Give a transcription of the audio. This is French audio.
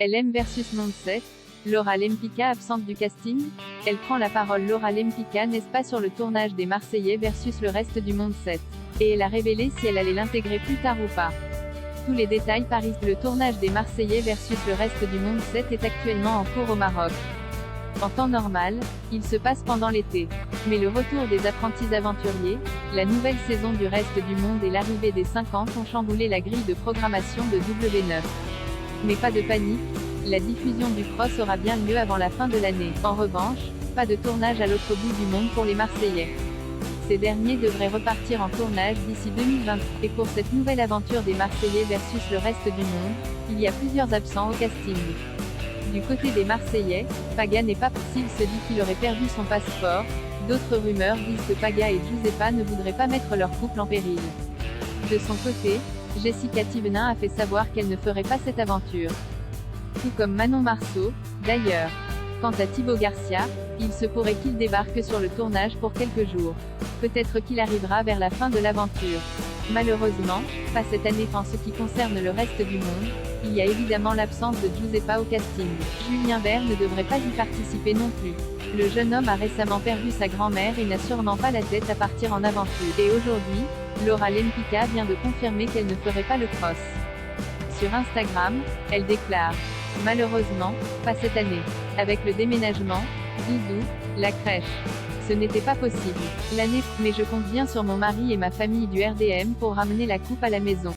LM versus Monde 7. Laura Lempicka absente du casting. Elle prend la parole. Laura Lempicka n'est pas sur le tournage des Marseillais versus le reste du Monde 7. Et elle a révélé si elle allait l'intégrer plus tard ou pas. Tous les détails par ici. Le tournage des Marseillais versus le reste du Monde 7 est actuellement en cours au Maroc. En temps normal, il se passe pendant l'été. Mais le retour des apprentis aventuriers, la nouvelle saison du reste du monde et l'arrivée des 50 ont chamboulé la grille de programmation de W9. Mais pas de panique, la diffusion du cross aura bien lieu avant la fin de l'année. En revanche, pas de tournage à l'autre bout du monde pour les Marseillais. Ces derniers devraient repartir en tournage d'ici 2020. Et pour cette nouvelle aventure des Marseillais versus le reste du monde, il y a plusieurs absents au casting. Du côté des Marseillais, Paga n'est pas s'il se dit qu'il aurait perdu son passeport. D'autres rumeurs disent que Paga et Giuseppa ne voudraient pas mettre leur couple en péril. De son côté, Jessica Thivenin a fait savoir qu'elle ne ferait pas cette aventure. Tout comme Manon Marceau, d'ailleurs. Quant à Thibaut Garcia, il se pourrait qu'il débarque sur le tournage pour quelques jours. Peut-être qu'il arrivera vers la fin de l'aventure. Malheureusement, pas cette année. En ce qui concerne le reste du monde, il y a évidemment l'absence de Giuseppa au casting. Julien Bert ne devrait pas y participer non plus. Le jeune homme a récemment perdu sa grand-mère et n'a sûrement pas la tête à partir en aventure. Et aujourd'hui, Laura Lempicka vient de confirmer qu'elle ne ferait pas le cross. Sur Instagram, elle déclare: malheureusement, pas cette année. Avec le déménagement, Doudou, la crèche. Ce n'était pas possible. L'année, mais je compte bien sur mon mari et ma famille du RDM pour ramener la coupe à la maison.